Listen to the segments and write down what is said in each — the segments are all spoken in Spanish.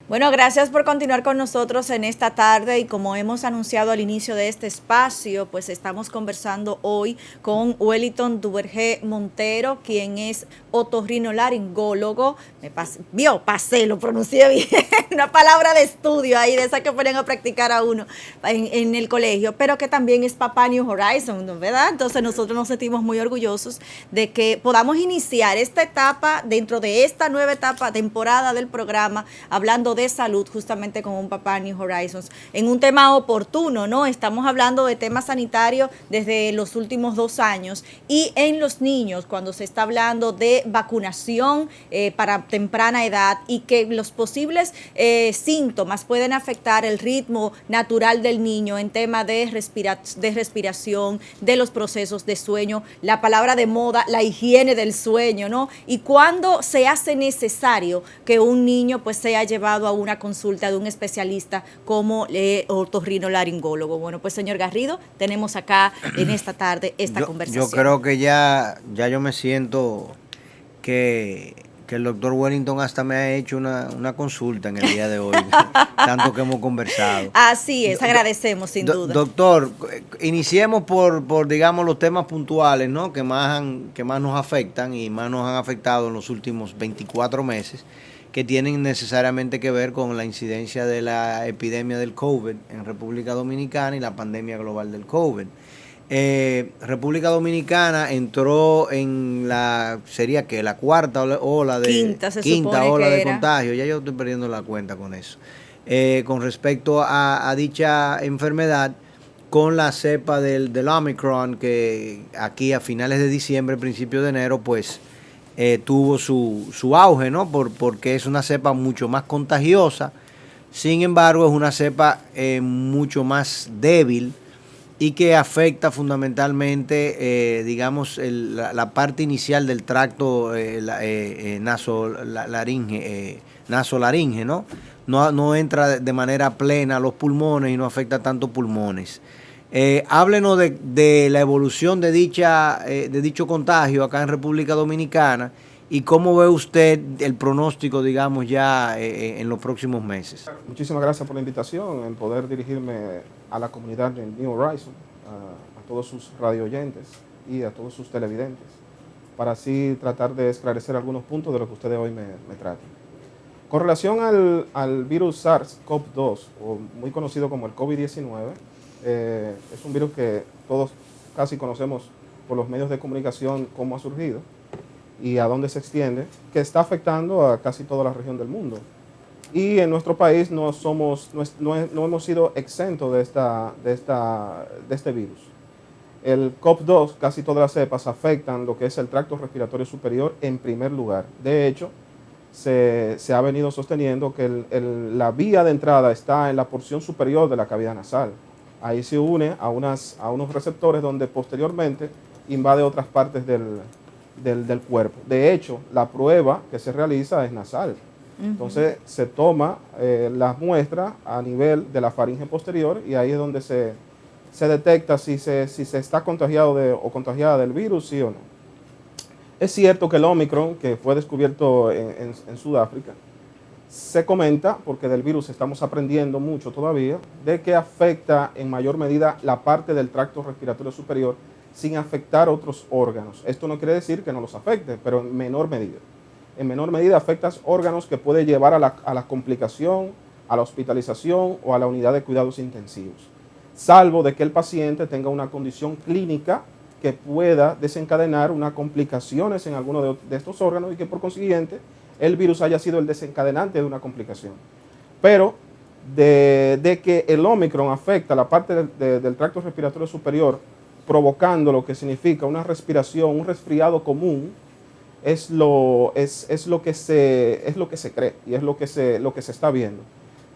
Bueno, gracias por continuar con nosotros en esta tarde y como hemos anunciado al inicio de este espacio, pues estamos conversando hoy con Wellington Duvergé Montero, quien es otorrinolaringólogo. Pasé, lo pronuncié bien, una palabra de estudio ahí, de esa que ponen a practicar a uno en el colegio, pero que también es papá New Horizon, ¿verdad? Entonces nosotros nos sentimos muy orgullosos de que podamos iniciar esta etapa, dentro de esta nueva etapa, temporada del programa, hablando de salud justamente con un papá New Horizons, en un tema oportuno, ¿no? Estamos hablando de temas sanitarios desde los últimos 2 años y en los niños, cuando se está hablando de vacunación para temprana edad y que los posibles síntomas pueden afectar el ritmo natural del niño en tema de respiración, de los procesos de sueño, la palabra de moda, la higiene del sueño, ¿no? Y cuando se hace necesario que un niño pues sea llevado a una consulta de un especialista como otorrinolaringólogo. Bueno, pues señor Garrido, tenemos acá en esta tarde esta conversación. Yo creo que ya yo me siento que el doctor Wellington hasta me ha hecho una consulta en el día de hoy, tanto que hemos conversado. Así es, agradecemos sin duda. Doctor, iniciemos por digamos los temas puntuales, ¿no? que más nos afectan y más nos han afectado en los últimos 24 meses, que tienen necesariamente que ver con la incidencia de la epidemia del COVID en República Dominicana y la pandemia global del COVID. República Dominicana entró en la cuarta ola quinta ola de contagio. Ya yo estoy perdiendo la cuenta con eso. Con respecto a dicha enfermedad, con la cepa del Omicron, que aquí a finales de diciembre, principios de enero, pues tuvo su auge, ¿no? Porque es una cepa mucho más contagiosa. Sin embargo, es una cepa mucho más débil y que afecta fundamentalmente, digamos, la parte inicial del tracto nasolaringe, ¿no? No entra de manera plena a los pulmones y no afecta tanto pulmones. Háblenos de la evolución de dicho contagio acá en República Dominicana y cómo ve usted el pronóstico, digamos, ya en los próximos meses. Muchísimas gracias por la invitación, en poder dirigirme a la comunidad de New Horizon, a todos sus radio oyentes y a todos sus televidentes, para así tratar de esclarecer algunos puntos de lo que ustedes hoy me tratan. Con relación al virus SARS-CoV-2, o muy conocido como el COVID-19, es un virus que todos casi conocemos por los medios de comunicación cómo ha surgido y a dónde se extiende, que está afectando a casi toda la región del mundo. Y en nuestro país no hemos sido exentos de este virus. El COV-2, casi todas las cepas afectan lo que es el tracto respiratorio superior en primer lugar. De hecho, se ha venido sosteniendo que la vía de entrada está en la porción superior de la cavidad nasal. Ahí se une a unos receptores donde posteriormente invade otras partes del cuerpo. De hecho, la prueba que se realiza es nasal. Entonces se toma las muestras a nivel de la faringe posterior y ahí es donde se detecta si se está contagiado o contagiada del virus, sí o no. Es cierto que el Omicron, que fue descubierto en Sudáfrica, se comenta, porque del virus estamos aprendiendo mucho todavía, de que afecta en mayor medida la parte del tracto respiratorio superior sin afectar otros órganos. Esto no quiere decir que no los afecte, pero en menor medida. En menor medida afecta órganos que puede llevar a la complicación, a la hospitalización o a la unidad de cuidados intensivos, salvo de que el paciente tenga una condición clínica que pueda desencadenar unas complicaciones en alguno de estos órganos y que por consiguiente el virus haya sido el desencadenante de una complicación. Pero de que el Omicron afecta la parte del tracto respiratorio superior, provocando lo que significa una respiración, un resfriado común, es lo que se cree y es lo que se está viendo.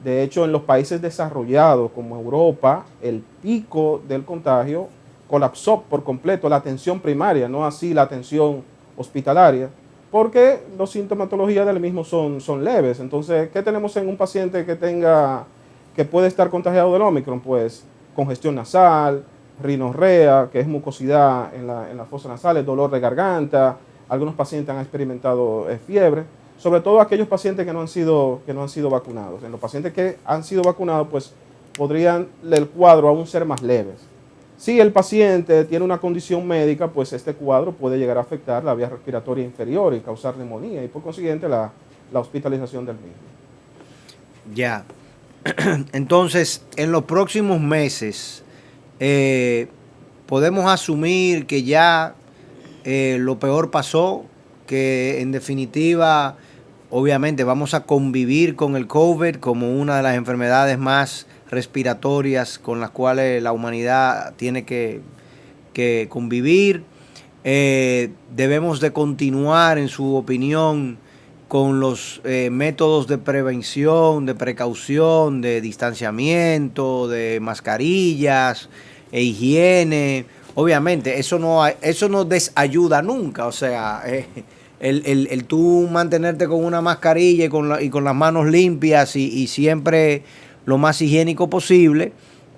De hecho, en los países desarrollados como Europa, el pico del contagio colapsó por completo la atención primaria, no así la atención hospitalaria, porque las sintomatologías del mismo son leves. Entonces, ¿qué tenemos en un paciente que puede estar contagiado del Omicron? Pues congestión nasal, rinorrea, que es mucosidad en las fosas nasales, dolor de garganta, algunos pacientes han experimentado fiebre. sobre todo aquellos pacientes que no han sido vacunados. En los pacientes que han sido vacunados, pues podrían el cuadro aún ser más leves. Si el paciente tiene una condición médica, pues este cuadro puede llegar a afectar la vía respiratoria inferior y causar neumonía y por consiguiente la hospitalización del mismo. Ya. Entonces, en los próximos meses, podemos asumir que ya lo peor pasó, que en definitiva, obviamente, vamos a convivir con el COVID como una de las enfermedades más respiratorias con las cuales la humanidad tiene que convivir. Debemos de continuar, en su opinión, con los métodos de prevención, de precaución, de distanciamiento, de mascarillas e higiene. Obviamente, eso no desayuda nunca, o sea, el tú mantenerte con una mascarilla y con las manos limpias y siempre lo más higiénico posible,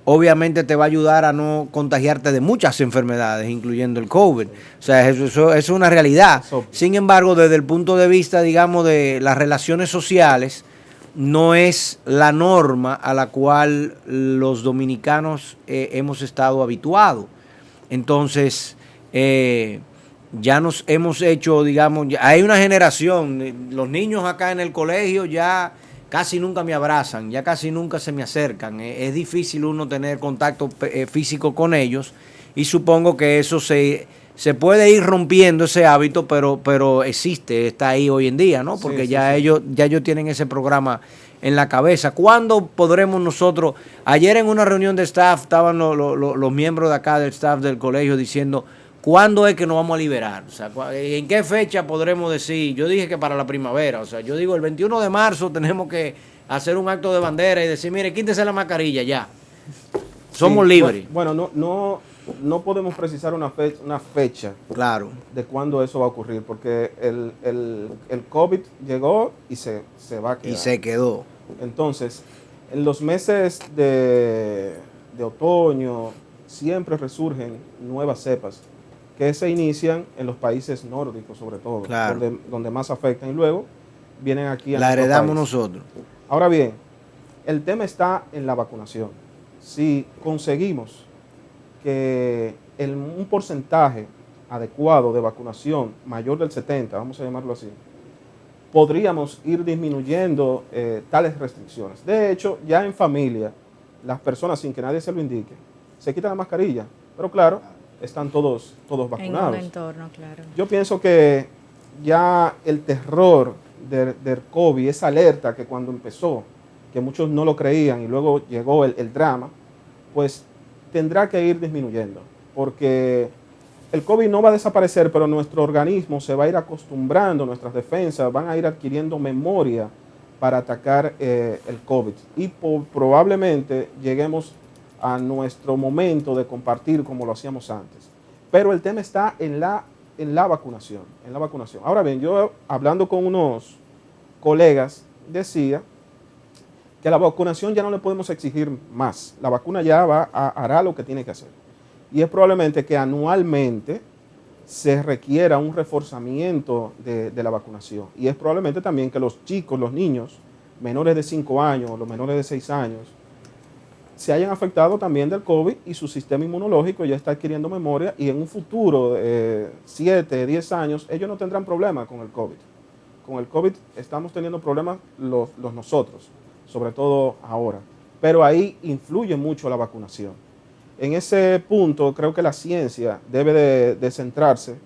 obviamente te va a ayudar a no contagiarte de muchas enfermedades, incluyendo el COVID. O sea, eso es una realidad. Sin embargo, desde el punto de vista, digamos, de las relaciones sociales, no es la norma a la cual los dominicanos hemos estado habituados. Entonces, ya nos hemos hecho, digamos, hay una generación, los niños acá en el colegio ya casi nunca me abrazan, ya casi nunca se me acercan. Es difícil uno tener contacto físico con ellos y supongo que eso se puede ir rompiendo ese hábito, pero existe, está ahí hoy en día, ¿no? Porque sí. Ellos tienen ese programa en la cabeza. ¿Cuándo podremos nosotros? Ayer en una reunión de staff estaban los miembros de acá del staff del colegio diciendo, ¿cuándo es que nos vamos a liberar? O sea, ¿en qué fecha podremos decir? Yo dije que para la primavera. O sea, yo digo el 21 de marzo tenemos que hacer un acto de bandera y decir, mire, quítese la mascarilla ya. Somos libres. Bueno, no podemos precisar una fecha claro de cuándo eso va a ocurrir, porque el COVID llegó y se va a quedar. Y se quedó. Entonces, en los meses de otoño siempre resurgen nuevas cepas que se inician en los países nórdicos, sobre todo, claro, donde más afectan, y luego vienen aquí a la heredamos nosotros. Ahora bien, el tema está en la vacunación. Si conseguimos que un porcentaje adecuado de vacunación mayor del 70, vamos a llamarlo así, podríamos ir disminuyendo tales restricciones. De hecho, ya en familia, las personas, sin que nadie se lo indique, se quitan la mascarilla, pero claro, están todos vacunados. En un entorno, claro. Yo pienso que ya el terror del COVID, esa alerta que cuando empezó, que muchos no lo creían y luego llegó el drama, pues tendrá que ir disminuyendo, porque el COVID no va a desaparecer, pero nuestro organismo se va a ir acostumbrando, nuestras defensas van a ir adquiriendo memoria para atacar el COVID y probablemente lleguemos a nuestro momento de compartir como lo hacíamos antes. Pero el tema está en la vacunación, Ahora bien, yo hablando con unos colegas decía que la vacunación ya no le podemos exigir más. La vacuna ya hará lo que tiene que hacer. Y es probablemente que anualmente se requiera un reforzamiento de la vacunación. Y es probablemente también que los chicos, los niños menores de 5 años, los menores de 6 años, se hayan afectado también del COVID y su sistema inmunológico ya está adquiriendo memoria y en un futuro, 7, 10 años, ellos no tendrán problema con el COVID. Con el COVID estamos teniendo problemas los nosotros, sobre todo ahora. Pero ahí influye mucho la vacunación. En ese punto creo que la ciencia debe de centrarse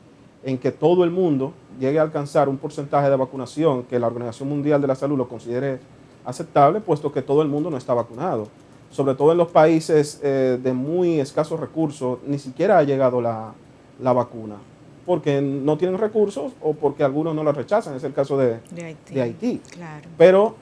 en que todo el mundo llegue a alcanzar un porcentaje de vacunación que la Organización Mundial de la Salud lo considere aceptable, puesto que todo el mundo no está vacunado. Sobre todo en los países de muy escasos recursos, ni siquiera ha llegado la vacuna, porque no tienen recursos o porque algunos no la rechazan, es el caso de Haití. Claro. Pero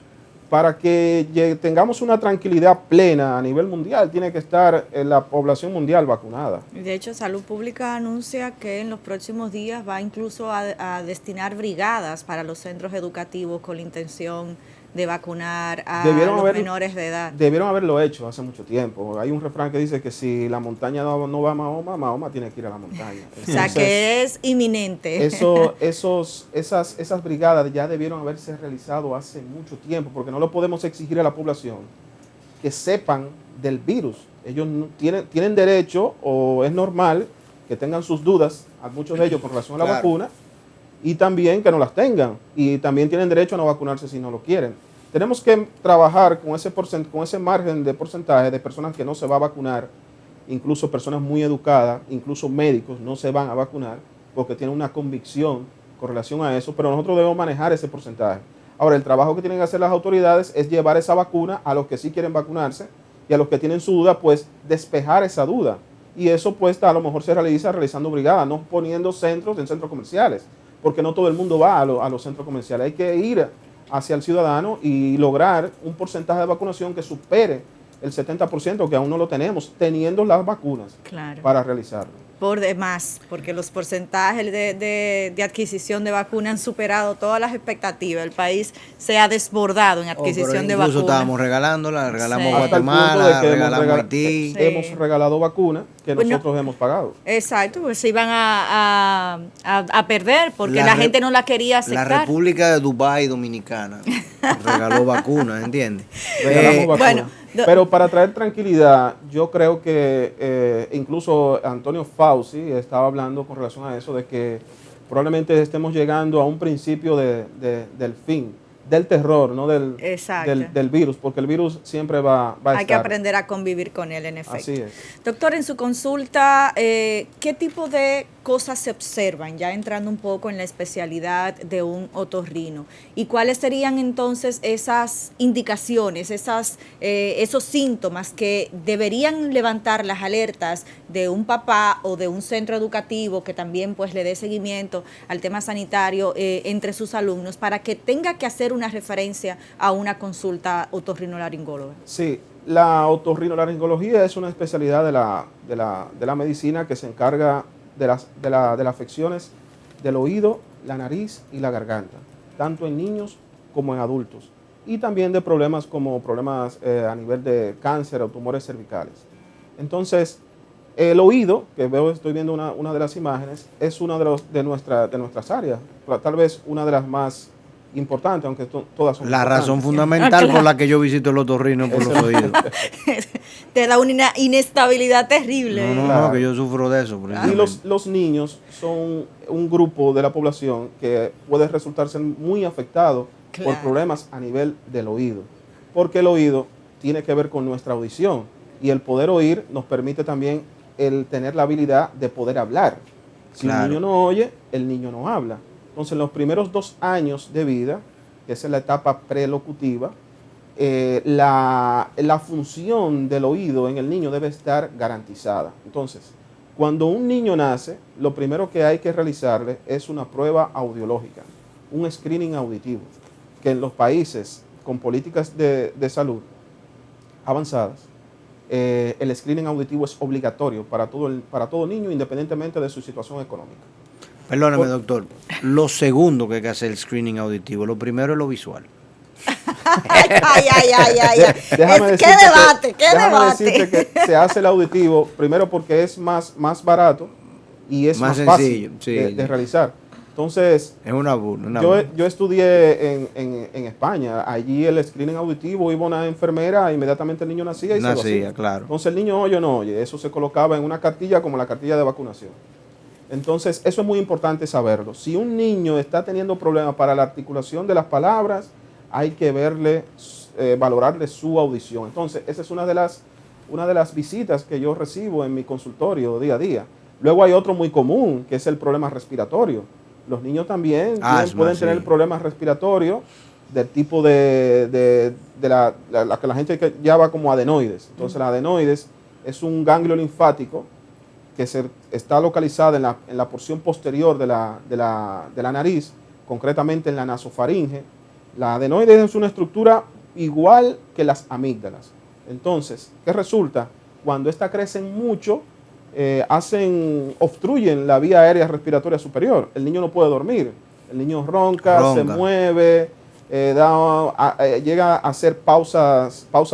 para que tengamos una tranquilidad plena a nivel mundial, tiene que estar la población mundial vacunada. De hecho, Salud Pública anuncia que en los próximos días va incluso a destinar brigadas para los centros educativos con la intención de vacunar a Debieron los menores de edad. Debieron haberlo hecho hace mucho tiempo. Hay un refrán que dice que si la montaña no va a Mahoma, Mahoma tiene que ir a la montaña. O sea, que es inminente. Esas brigadas ya debieron haberse realizado hace mucho tiempo, porque no lo podemos exigir a la población que sepan del virus. Ellos no tienen derecho, o es normal que tengan sus dudas, a muchos de ellos con relación a la vacuna, y también que no las tengan. Y también tienen derecho a no vacunarse si no lo quieren. Tenemos que trabajar con ese margen de porcentaje de personas que no se va a vacunar, incluso personas muy educadas, incluso médicos no se van a vacunar porque tienen una convicción con relación a eso, pero nosotros debemos manejar ese porcentaje. Ahora, el trabajo que tienen que hacer las autoridades es llevar esa vacuna a los que sí quieren vacunarse y a los que tienen su duda, pues despejar esa duda. Y eso pues a lo mejor se realiza realizando brigadas, no poniendo centros en centros comerciales, porque no todo el mundo va a los centros comerciales. Hay que ir hacia el ciudadano y lograr un porcentaje de vacunación que supere el 70%, que aún no lo tenemos, teniendo las vacunas para realizarlo. Por demás, porque los porcentajes de adquisición de vacunas han superado todas las expectativas. El país se ha desbordado en adquisición de vacunas. Incluso estábamos regalándola, regalamos Guatemala, regalamos Haití. Hemos regalado vacunas que nosotros hemos pagado. Exacto, pues se iban a perder porque la gente no la quería aceptar. La República de Dubái Dominicana regaló vacunas, ¿entiendes? Regalamos vacunas. Pero para traer tranquilidad, yo creo que incluso Antonio Fauci estaba hablando con relación a eso, de que probablemente estemos llegando a un principio del fin, del terror, no del virus, porque el virus siempre va a estar. Hay que aprender a convivir con él, en efecto. Así es. Doctor, en su consulta, ¿qué tipo de cosas se observan, ya entrando un poco en la especialidad de un otorrino? ¿Y cuáles serían entonces esas indicaciones, esos síntomas que deberían levantar las alertas de un papá o de un centro educativo que también pues le dé seguimiento al tema sanitario entre sus alumnos, para que tenga que hacer una referencia a una consulta otorrinolaringóloga? Sí, la otorrinolaringología es una especialidad de la medicina que se encarga de las afecciones del oído, la nariz y la garganta, tanto en niños como en adultos, y también de problemas a nivel de cáncer o tumores cervicales. Entonces, el oído, que estoy viendo una de las imágenes, es una de nuestras áreas, tal vez una de las más importante, aunque todas son la importantes. Razón fundamental por la que yo visito el otorrino por los oídos. Te da una inestabilidad terrible. No, que yo sufro de eso. Y los niños son un grupo de la población que puede resultarse muy afectado por problemas a nivel del oído, porque el oído tiene que ver con nuestra audición, y el poder oír nos permite también el tener la habilidad de poder hablar. Si un niño no oye, el niño no habla. Entonces, en los primeros 2 años de vida, que es la etapa prelocutiva, la función del oído en el niño debe estar garantizada. Entonces, cuando un niño nace, lo primero que hay que realizarle es una prueba audiológica, un screening auditivo, que en los países con políticas de salud avanzadas, el screening auditivo es obligatorio para todo niño, independientemente de su situación económica. Perdóname, doctor. Lo segundo que hay que hacer el screening auditivo, lo primero es lo visual. ¿Qué debate? Déjame decirte que se hace el auditivo primero porque es más barato y es más sencillo, fácil de realizar. Entonces, es yo estudié en España. Allí el screening auditivo, iba una enfermera, inmediatamente el niño nacía y se lo hacía. Claro. Entonces el niño oye o no oye. Eso se colocaba en una cartilla como la cartilla de vacunación. Entonces, eso es muy importante saberlo. Si un niño está teniendo problemas para la articulación de las palabras, hay que valorarle su audición. Entonces, esa es una de las visitas que yo recibo en mi consultorio día a día. Luego hay otro muy común, que es el problema respiratorio. Los niños también pueden tener problemas respiratorios del tipo de la que la gente llama como adenoides. Entonces, la adenoides es un ganglio linfático que está localizada en la porción posterior de la nariz, concretamente en la nasofaringe. La adenoides es una estructura igual que las amígdalas. Entonces, ¿qué resulta? Cuando estas crecen mucho, obstruyen la vía aérea respiratoria superior. El niño no puede dormir, el niño ronca. Se mueve, llega a hacer pausa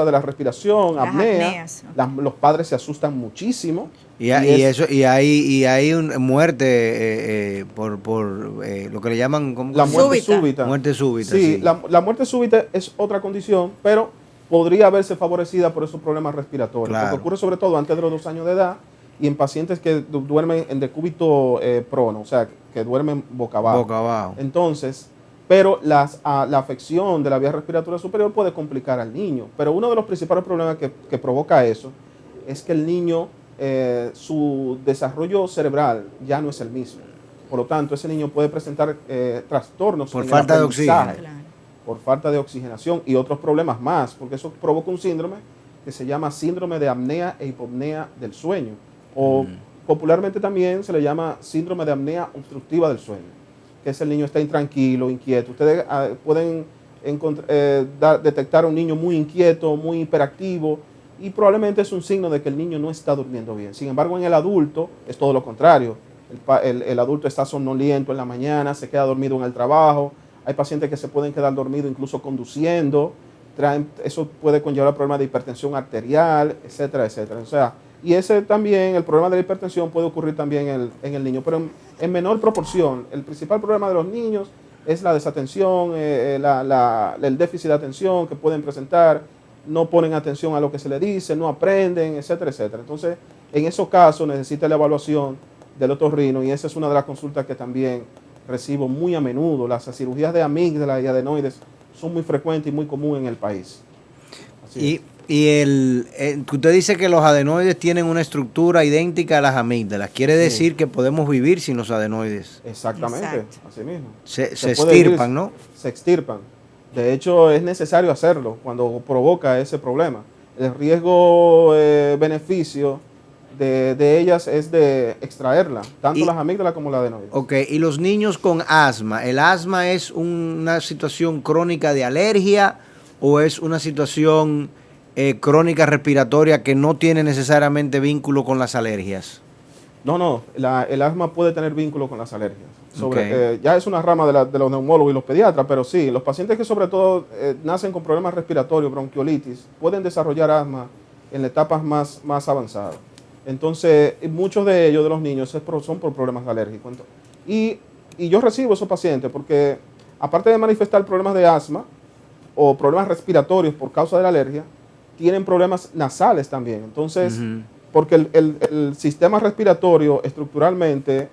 de la respiración, Las apnea. apneas. Los padres se asustan muchísimo. Y hay muerte por lo que le llaman ¿cómo? La muerte Súbita. súbita. Muerte súbita. Sí, Sí. la muerte súbita es otra condición, pero podría verse favorecida por esos problemas respiratorios. Claro. Porque ocurre sobre todo antes de los 2 años de edad y en pacientes que duermen en decúbito prono, o sea, que duermen boca abajo. Boca abajo. Entonces, pero la afección de la vía respiratoria superior puede complicar al niño. Pero uno de los principales problemas que provoca eso es que el niño, su desarrollo cerebral ya no es el mismo. Por lo tanto, ese niño puede presentar trastornos Por en el falta de aprendizaje, oxígeno. Claro. por falta de oxigenación y otros problemas más, porque eso provoca un síndrome que se llama síndrome de apnea e hipopnea del sueño, o popularmente también se le llama síndrome de apnea obstructiva del sueño, que es el niño está intranquilo, inquieto. Ustedes pueden detectar a un niño muy inquieto, muy hiperactivo, y probablemente es un signo de que el niño no está durmiendo bien. Sin embargo, en el adulto es todo lo contrario. El adulto está somnoliento en la mañana, se queda dormido en el trabajo. Hay pacientes que se pueden quedar dormidos incluso conduciendo. Eso puede conllevar problemas de hipertensión arterial, etcétera, etcétera. O sea, y ese también, el problema de la hipertensión puede ocurrir también en el niño, pero en menor proporción. El principal problema de los niños es la desatención, el déficit de atención que pueden presentar, no ponen atención a lo que se les dice, no aprenden, etcétera, etcétera. Entonces, en esos casos necesita la evaluación del otorrino y esa es una de las consultas que también recibo muy a menudo. Las cirugías de amígdala y adenoides son muy frecuentes y muy comunes en el país. Así es. Que usted dice que los adenoides tienen una estructura idéntica a las amígdalas. Quiere decir que podemos vivir sin los adenoides. Exactamente, Exacto. así mismo. Se puede extirpan, vivir, ¿no? Se extirpan. De hecho, es necesario hacerlo cuando provoca ese problema. El riesgo-beneficio de ellas es de extraerla, tanto las amígdalas como la adenoides. Ok, y los niños con asma, ¿el asma es una situación crónica de alergia o es una situación crónica respiratoria que no tiene necesariamente vínculo con las alergias? No, el asma puede tener vínculo con las alergias. Ok. Ya es una rama de los neumólogos y los pediatras, pero sí, los pacientes que sobre todo nacen con problemas respiratorios, bronquiolitis, pueden desarrollar asma en las etapas más avanzadas. Entonces, muchos de ellos, de los niños, son por problemas alérgicos. Y yo recibo esos pacientes porque, aparte de manifestar problemas de asma o problemas respiratorios por causa de la alergia, tienen problemas nasales también. Entonces, porque el sistema respiratorio estructuralmente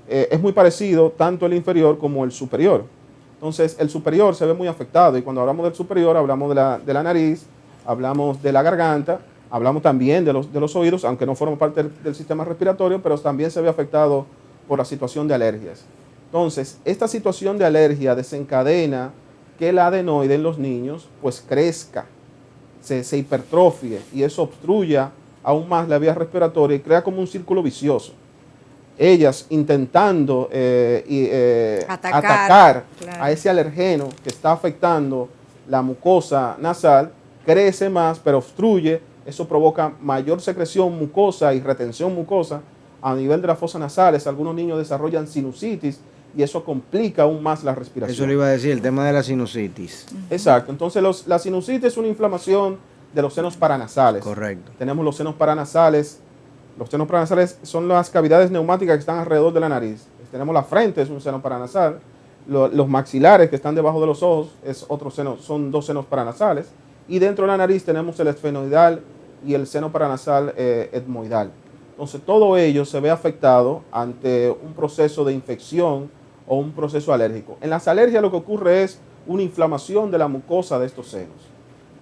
es muy parecido, tanto el inferior como el superior. Entonces, el superior se ve muy afectado y cuando hablamos del superior hablamos de la nariz, hablamos de la garganta, hablamos también de los oídos, aunque no forman parte del sistema respiratorio, pero también se ve afectado por la situación de alergias. Entonces, esta situación de alergia desencadena que el adenoide en los niños pues crezca, se hipertrofie y eso obstruya aún más la vía respiratoria y crea como un círculo vicioso. Ellas intentando atacar claro, a ese alergeno que está afectando la mucosa nasal, crece más, pero obstruye. Eso provoca mayor secreción mucosa y retención mucosa a nivel de las fosas nasales. Algunos niños desarrollan sinusitis y eso complica aún más la respiración. Eso le iba a decir, el tema de la sinusitis. Exacto. Entonces, la sinusitis es una inflamación de los senos paranasales. Correcto. Tenemos los senos paranasales. Los senos paranasales son las cavidades neumáticas que están alrededor de la nariz. Tenemos la frente, es un seno paranasal. Los maxilares que están debajo de los ojos es otro seno, son 2 senos paranasales. Y dentro de la nariz tenemos el esfenoidal y el seno paranasal etmoidal. Entonces, todo ello se ve afectado ante un proceso de infección o un proceso alérgico. En las alergias lo que ocurre es una inflamación de la mucosa de estos senos.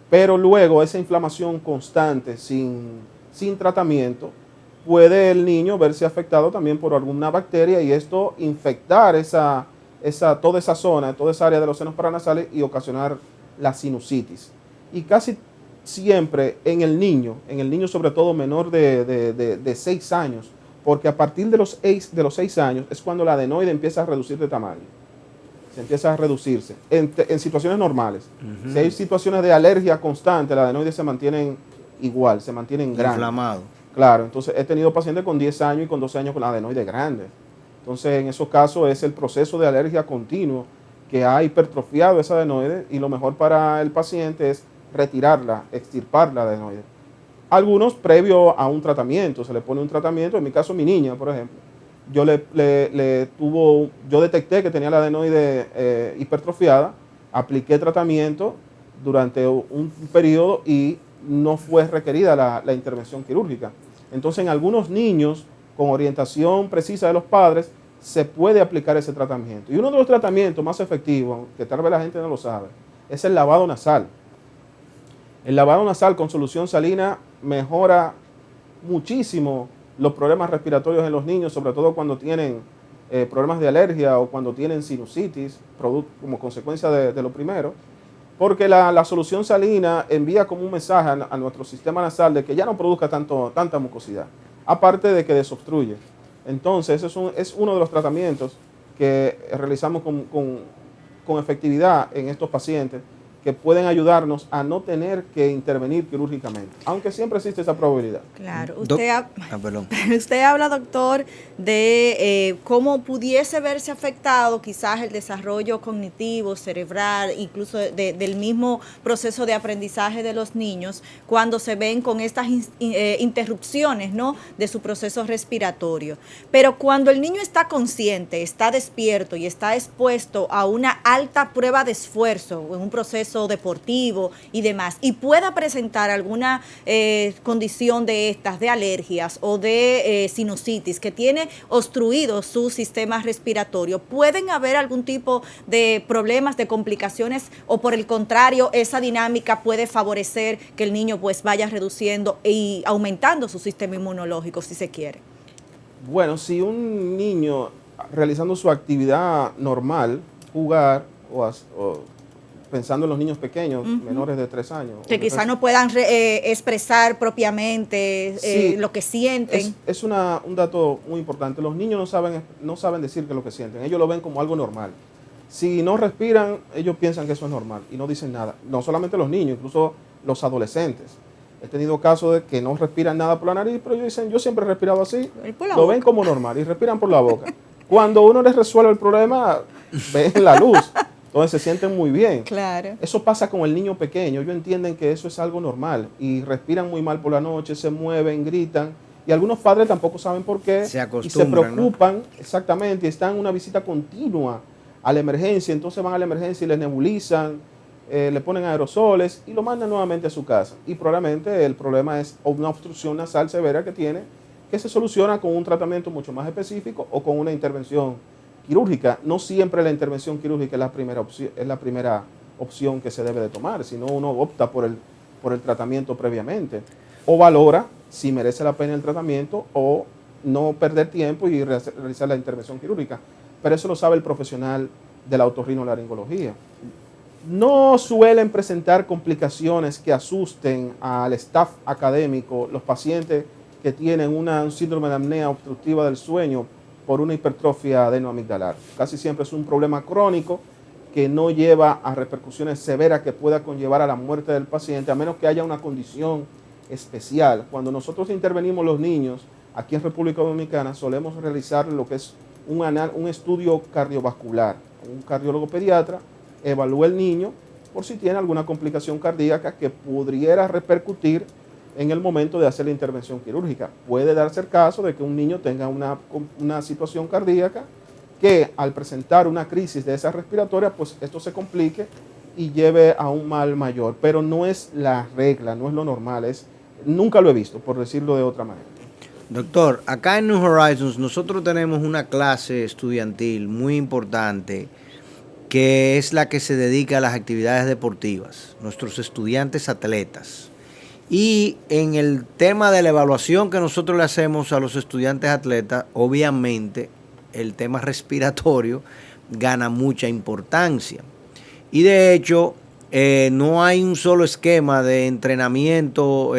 Pero luego esa inflamación constante, sin tratamiento, puede el niño verse afectado también por alguna bacteria y esto infectar toda esa zona, toda esa área de los senos paranasales y ocasionar la sinusitis. Y casi siempre en el niño sobre todo menor de 6 años, porque a partir de los 6 años es cuando la adenoide empieza a reducir de tamaño. Se empieza a reducirse en situaciones normales. Si hay situaciones de alergia constante, la adenoide se mantienen igual, se mantienen grandes. Inflamado. Claro, entonces he tenido pacientes con 10 años y con 12 años con la adenoide grande. Entonces en esos casos es el proceso de alergia continuo que ha hipertrofiado esa adenoide y lo mejor para el paciente es retirarla, extirpar la adenoide. Algunos previo a un tratamiento, se le pone un tratamiento, en mi caso mi niña, por ejemplo, yo yo detecté que tenía la adenoide hipertrofiada, apliqué tratamiento durante un periodo y no fue requerida la intervención quirúrgica. Entonces, en algunos niños, con orientación precisa de los padres, se puede aplicar ese tratamiento. Y uno de los tratamientos más efectivos, que tal vez la gente no lo sabe, es el lavado nasal. El lavado nasal con solución salina mejora muchísimo los problemas respiratorios en los niños, sobre todo cuando tienen problemas de alergia o cuando tienen sinusitis, como consecuencia de lo primero, porque la solución salina envía como un mensaje a nuestro sistema nasal de que ya no produzca tanta mucosidad, aparte de que desobstruye. Entonces, es uno de los tratamientos que realizamos con efectividad en estos pacientes, que pueden ayudarnos a no tener que intervenir quirúrgicamente, aunque siempre existe esa probabilidad. Claro, usted habla, doctor, de cómo pudiese verse afectado quizás el desarrollo cognitivo, cerebral, incluso del mismo proceso de aprendizaje de los niños cuando se ven con estas interrupciones, ¿no?, de su proceso respiratorio. Pero cuando el niño está consciente, está despierto y está expuesto a una alta prueba de esfuerzo en un proceso deportivo y demás, y pueda presentar alguna condición de estas, de alergias o de sinusitis, que tiene obstruido su sistema respiratorio, ¿pueden haber algún tipo de problemas, de complicaciones, o por el contrario, esa dinámica puede favorecer que el niño pues vaya reduciendo y aumentando su sistema inmunológico, si se quiere? Bueno, si un niño realizando su actividad normal, jugar o pensando en los niños pequeños, menores de 3 años. Que quizás no puedan expresar propiamente sí, lo que sienten. Es un dato muy importante. Los niños no saben decir que es lo que sienten. Ellos lo ven como algo normal. Si no respiran, ellos piensan que eso es normal y no dicen nada. No solamente los niños, incluso los adolescentes. He tenido casos de que no respiran nada por la nariz, pero ellos dicen, yo siempre he respirado así. Lo ven como normal y respiran por la boca. Cuando uno les resuelve el problema, ven la luz. Entonces se sienten muy bien. Claro. Eso pasa con el niño pequeño. Ellos entienden que eso es algo normal y respiran muy mal por la noche, se mueven, gritan. Y algunos padres tampoco saben por qué. Se acostumbran, y se preocupan, ¿no? Exactamente, y están en una visita continua a la emergencia. Entonces van a la emergencia y les nebulizan, le ponen aerosoles y lo mandan nuevamente a su casa. Y probablemente el problema es una obstrucción nasal severa que tiene, que se soluciona con un tratamiento mucho más específico o con una intervención quirúrgica. No siempre la intervención quirúrgica es la primera opción que se debe de tomar, sino uno opta por el tratamiento previamente o valora si merece la pena el tratamiento o no perder tiempo y realizar la intervención quirúrgica. Pero eso lo sabe el profesional de la otorrinolaringología. No suelen presentar complicaciones que asusten al staff académico los pacientes que tienen un síndrome de apnea obstructiva del sueño por una hipertrofia adenoamigdalar. Casi siempre es un problema crónico que no lleva a repercusiones severas que pueda conllevar a la muerte del paciente, a menos que haya una condición especial. Cuando nosotros intervenimos los niños, aquí en República Dominicana, solemos realizar lo que es un estudio cardiovascular. Un cardiólogo pediatra evalúa el niño por si tiene alguna complicación cardíaca que pudiera repercutir en el momento de hacer la intervención quirúrgica. Puede darse el caso de que un niño tenga una situación cardíaca que al presentar una crisis de esa respiratoria, pues esto se complique y lleve a un mal mayor. Pero no es la regla, no es lo normal, nunca lo he visto, por decirlo de otra manera. Doctor, acá en New Horizons nosotros tenemos una clase estudiantil muy importante que es la que se dedica a las actividades deportivas, nuestros estudiantes atletas. Y en el tema de la evaluación que nosotros le hacemos a los estudiantes atletas, obviamente el tema respiratorio gana mucha importancia. Y de hecho, no hay un solo esquema de entrenamiento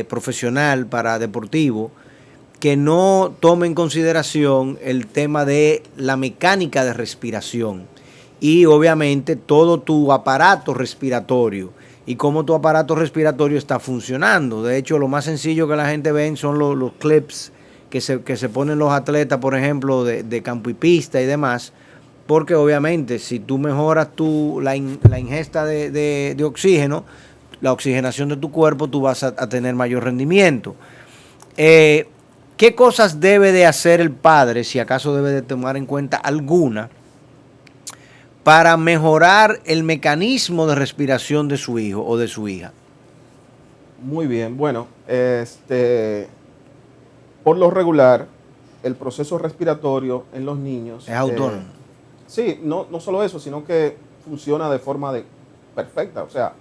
profesional para deportivo que no tome en consideración el tema de la mecánica de respiración y obviamente todo tu aparato respiratorio y cómo tu aparato respiratorio está funcionando. De hecho, lo más sencillo que la gente ve son los clips que se ponen los atletas, por ejemplo, de campo y pista y demás, porque obviamente si tú mejoras la ingesta de oxígeno, la oxigenación de tu cuerpo, tú vas a tener mayor rendimiento. ¿Qué cosas debe de hacer el padre, si acaso debe de tomar en cuenta alguna, para mejorar el mecanismo de respiración de su hijo o de su hija? Muy bien, bueno, por lo regular, el proceso respiratorio en los niños es autónomo. Sí, no solo eso, sino que funciona de forma perfecta, o sea,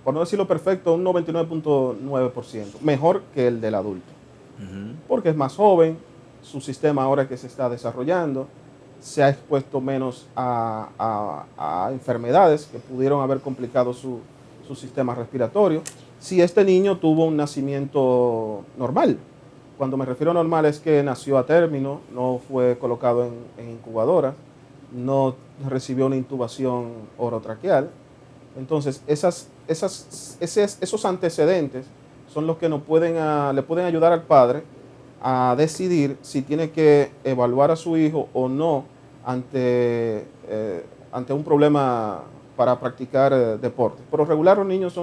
por no decirlo perfecto, un 99.9%, mejor que el del adulto. Porque es más joven, su sistema ahora que se está desarrollando, se ha expuesto menos a enfermedades que pudieron haber complicado su sistema respiratorio. Si este niño tuvo un nacimiento normal, cuando me refiero a normal es que nació a término, no fue colocado en incubadora, no recibió una intubación orotraqueal. Entonces, esos antecedentes son los que le pueden ayudar al padre a decidir si tiene que evaluar a su hijo o no ante un problema para practicar deporte. Por lo regular, los niños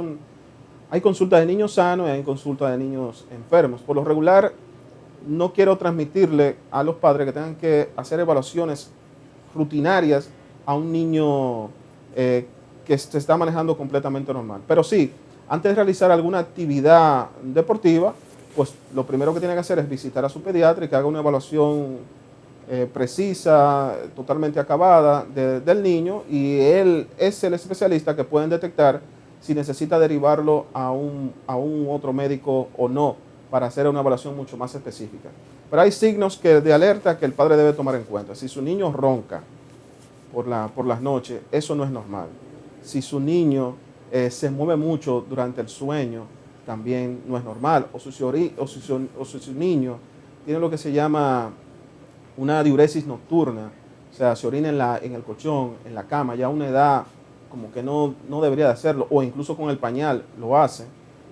hay consultas de niños sanos y hay consultas de niños enfermos. Por lo regular, no quiero transmitirle a los padres que tengan que hacer evaluaciones rutinarias a un niño que se está manejando completamente normal. Pero sí, antes de realizar alguna actividad deportiva, pues lo primero que tiene que hacer es visitar a su pediatra y que haga una evaluación precisa, totalmente acabada del niño, y él es el especialista que puede detectar si necesita derivarlo a un otro médico o no, para hacer una evaluación mucho más específica. Pero hay signos de alerta que el padre debe tomar en cuenta. Si su niño ronca por las noches, eso no es normal. Si su niño se mueve mucho durante el sueño, también no es normal. O si su niño tiene lo que se llama una diuresis nocturna, o sea, se orina en el colchón, en la cama, ya a una edad como que no debería de hacerlo, o incluso con el pañal lo hace,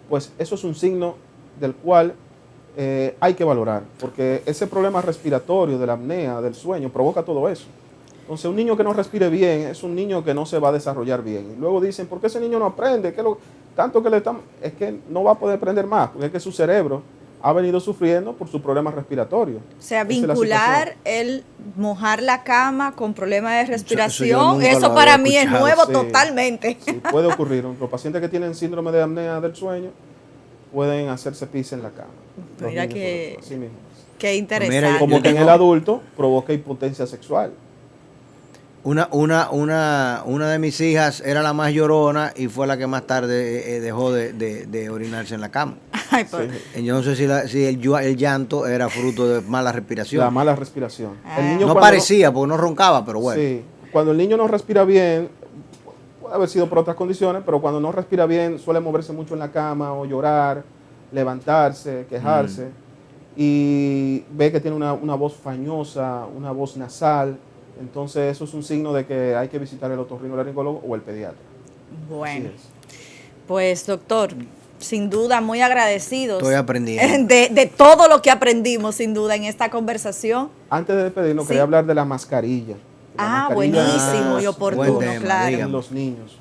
pues eso es un signo del cual hay que valorar, porque ese problema respiratorio de la apnea, del sueño, provoca todo eso. Entonces, un niño que no respire bien es un niño que no se va a desarrollar bien. Y luego dicen, ¿por qué ese niño no aprende? Tanto que es que no va a poder aprender más, porque es que su cerebro ha venido sufriendo por su problema respiratorio. O sea, vincular el mojar la cama con problemas de respiración, eso para mí es nuevo totalmente. Sí, puede ocurrir. Los pacientes que tienen síndrome de apnea del sueño pueden hacerse pis en la cama. Mira que, así mismo. Qué interesante. Mira, como que en el adulto provoca impotencia sexual. Una de mis hijas era la más llorona y fue la que más tarde dejó de orinarse en la cama. Ay, pues. Sí. Yo no sé si el llanto era fruto de mala respiración. La mala respiración. El niño no parecía, porque no roncaba, pero bueno. Sí, cuando el niño no respira bien, puede haber sido por otras condiciones, pero cuando no respira bien suele moverse mucho en la cama o llorar, levantarse, quejarse, y ve que tiene una voz fañosa, una voz nasal. Entonces eso es un signo de que hay que visitar el otorrinolaringólogo o el pediatra. Bueno, pues doctor, sin duda muy agradecidos. Estoy aprendiendo. De todo lo que aprendimos, sin duda, en esta conversación. Antes de despedirnos, quería hablar de la mascarilla. Buenísimo y oportuno, claro. En los niños.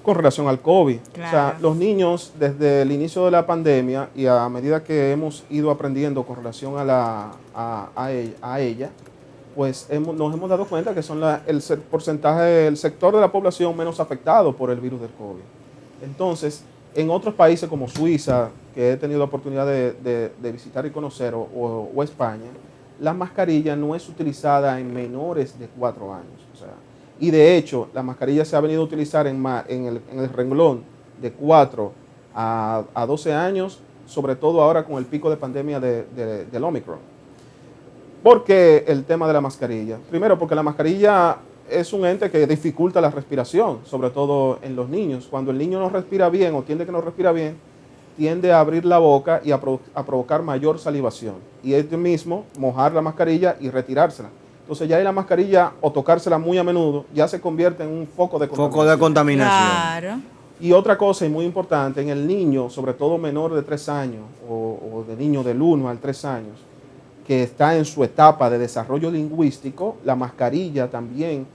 Con relación al COVID. Claro. O sea, los niños, desde el inicio de la pandemia y a medida que hemos ido aprendiendo con relación a ella, pues nos hemos dado cuenta que son el porcentaje, el sector de la población menos afectado por el virus del COVID. Entonces, en otros países como Suiza, que he tenido la oportunidad de visitar y conocer, o España, la mascarilla no es utilizada en menores de 4 años. O sea, y de hecho, la mascarilla se ha venido a utilizar en el renglón de 4 a 12 años, sobre todo ahora con el pico de pandemia del Omicron. ¿Por qué el tema de la mascarilla? Primero, porque la mascarilla es un ente que dificulta la respiración, sobre todo en los niños. Cuando el niño no respira bien o tiende que no respira bien, tiende a abrir la boca y a provocar mayor salivación. Y es mismo mojar la mascarilla y retirársela. Entonces ya la mascarilla o tocársela muy a menudo ya se convierte en un foco de contaminación. Claro. Y otra cosa y muy importante, en el niño, sobre todo menor de 3 años o de niño del 1 al 3 años, que está en su etapa de desarrollo lingüístico, la mascarilla también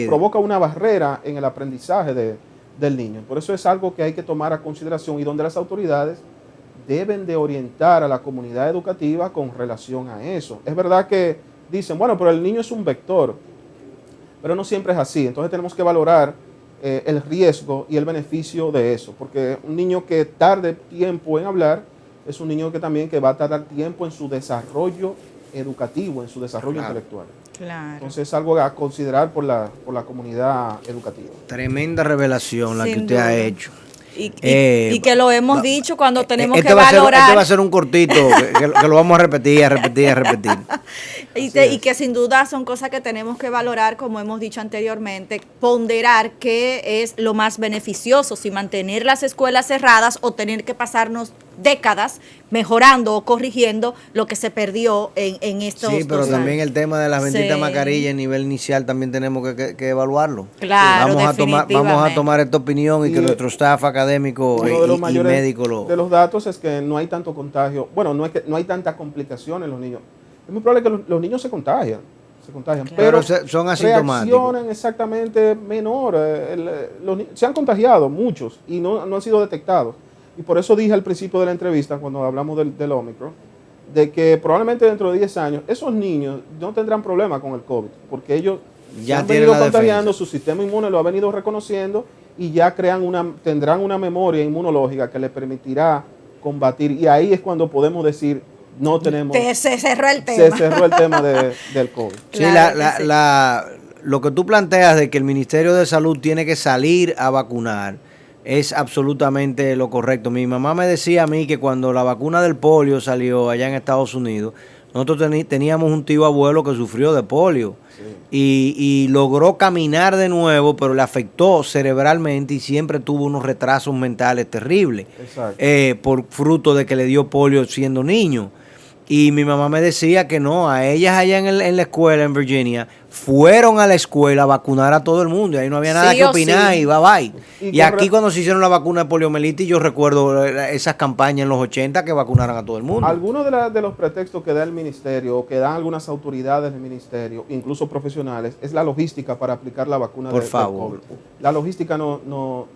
provoca una barrera en el aprendizaje del niño. Por eso es algo que hay que tomar a consideración y donde las autoridades deben de orientar a la comunidad educativa con relación a eso. Es verdad que dicen, bueno, pero el niño es un vector, pero no siempre es así. Entonces tenemos que valorar el riesgo y el beneficio de eso, porque un niño que tarde tiempo en hablar es un niño que también que va a tardar tiempo en su desarrollo educativo, en su desarrollo intelectual. Claro. Entonces es algo a considerar por la comunidad educativa. Tremenda revelación la que usted ha hecho. Y que lo hemos dicho cuando tenemos que valorar. Este va a ser un cortito, que lo vamos a repetir. Y que sin duda son cosas que tenemos que valorar, como hemos dicho anteriormente, ponderar qué es lo más beneficioso, si mantener las escuelas cerradas o tener que pasarnos décadas mejorando o corrigiendo lo que se perdió en estos 2 años. Sí, pero también el tema de las benditas mascarillas a nivel inicial también tenemos que evaluarlo. Claro, vamos a tomar esta opinión y que nuestro staff académico y médico de los datos es que no hay tanto contagio, bueno, no hay tanta complicación en los niños. Es muy probable que los niños se contagian, claro, pero son asintomáticos. Reaccionan exactamente menor. Se han contagiado muchos y no han sido detectados. Y por eso dije al principio de la entrevista, cuando hablamos del Omicron, de que probablemente dentro de 10 años esos niños no tendrán problema con el COVID, porque ellos ya han venido contagiando, su sistema inmune lo ha venido reconociendo y ya tendrán una memoria inmunológica que les permitirá combatir. Y ahí es cuando podemos decir, no tenemos... Se cerró el tema. Se cerró el tema del COVID. Sí, lo que tú planteas de que el Ministerio de Salud tiene que salir a vacunar es absolutamente lo correcto. Mi mamá me decía a mí que cuando la vacuna del polio salió allá en Estados Unidos, nosotros teníamos un tío abuelo que sufrió de polio. Sí. Y logró caminar de nuevo, pero le afectó cerebralmente y siempre tuvo unos retrasos mentales terribles. Por fruto de que le dio polio siendo niño. Y mi mamá me decía que no, a ellas allá en la escuela en Virginia, fueron a la escuela a vacunar a todo el mundo y ahí no había nada que opinar y bye. Y aquí cuando se hicieron la vacuna de poliomielitis, yo recuerdo esas campañas en los 80 que vacunaran a todo el mundo. Algunos de los pretextos que da el ministerio o que dan algunas autoridades del ministerio, incluso profesionales, es la logística para aplicar la vacuna del COVID. La logística no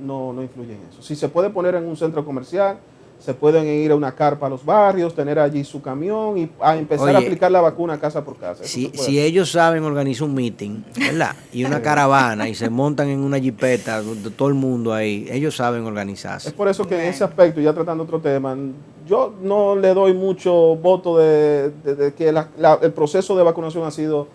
influye en eso. Si se puede poner en un centro comercial, se pueden ir a una carpa a los barrios, tener allí su camión y a empezar a aplicar la vacuna casa por casa. Si ellos saben organizar un meeting, ¿verdad? Y una caravana y se montan en una jipeta de todo el mundo ahí, ellos saben organizarse. Es por eso que en ese aspecto, ya tratando otro tema, yo no le doy mucho voto de que el proceso de vacunación ha sido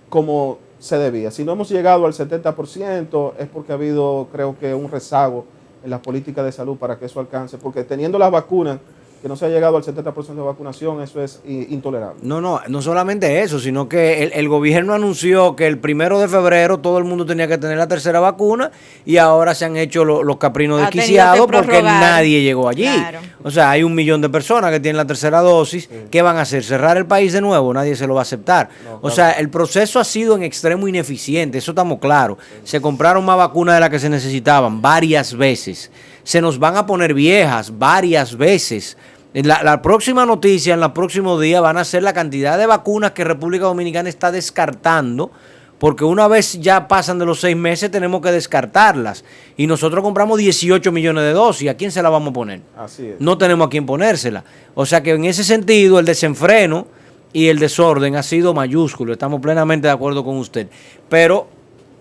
como se debía. Si no hemos llegado al 70% es porque ha habido, creo que, un rezago en las políticas de salud para que eso alcance, porque teniendo las vacunas, que no se ha llegado al 70% de vacunación, eso es intolerable. No solamente eso, sino que el gobierno anunció que el 1 de febrero todo el mundo tenía que tener la tercera vacuna y ahora se han hecho los caprinos desquiciados porque nadie llegó allí. Claro. O sea, hay 1 millón de personas que tienen la tercera dosis. Sí. ¿Qué van a hacer? ¿Cerrar el país de nuevo? Nadie se lo va a aceptar. No, claro. O sea, el proceso ha sido en extremo ineficiente, eso estamos claros. Sí. Se compraron más vacunas de las que se necesitaban varias veces. Se nos van a poner viejas varias veces. La próxima noticia en los próximos días van a ser la cantidad de vacunas que República Dominicana está descartando, porque una vez ya pasan de los 6 meses tenemos que descartarlas. Y nosotros compramos 18 millones de dosis. ¿A quién se la vamos a poner? Así es. No tenemos a quién ponérsela. O sea que en ese sentido el desenfreno y el desorden ha sido mayúsculo. Estamos plenamente de acuerdo con usted. Pero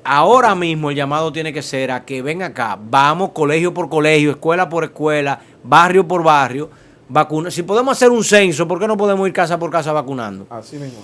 ahora mismo el llamado tiene que ser a que ven acá, vamos colegio por colegio, escuela por escuela, barrio por barrio, vacuna. Si podemos hacer un censo, ¿por qué no podemos ir casa por casa vacunando? Así mismo.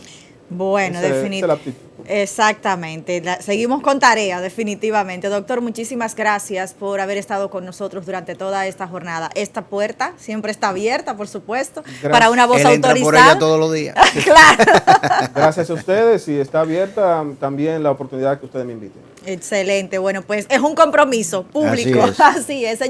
Bueno, definitivamente. Exactamente. Seguimos con tarea, definitivamente. Doctor, muchísimas gracias por haber estado con nosotros durante toda esta jornada. Esta puerta siempre está abierta, por supuesto, para una voz autorizada. Entra por ella todos los días. Claro. Gracias a ustedes y está abierta también la oportunidad que ustedes me inviten. Excelente. Bueno, pues es un compromiso público. Así es, señor.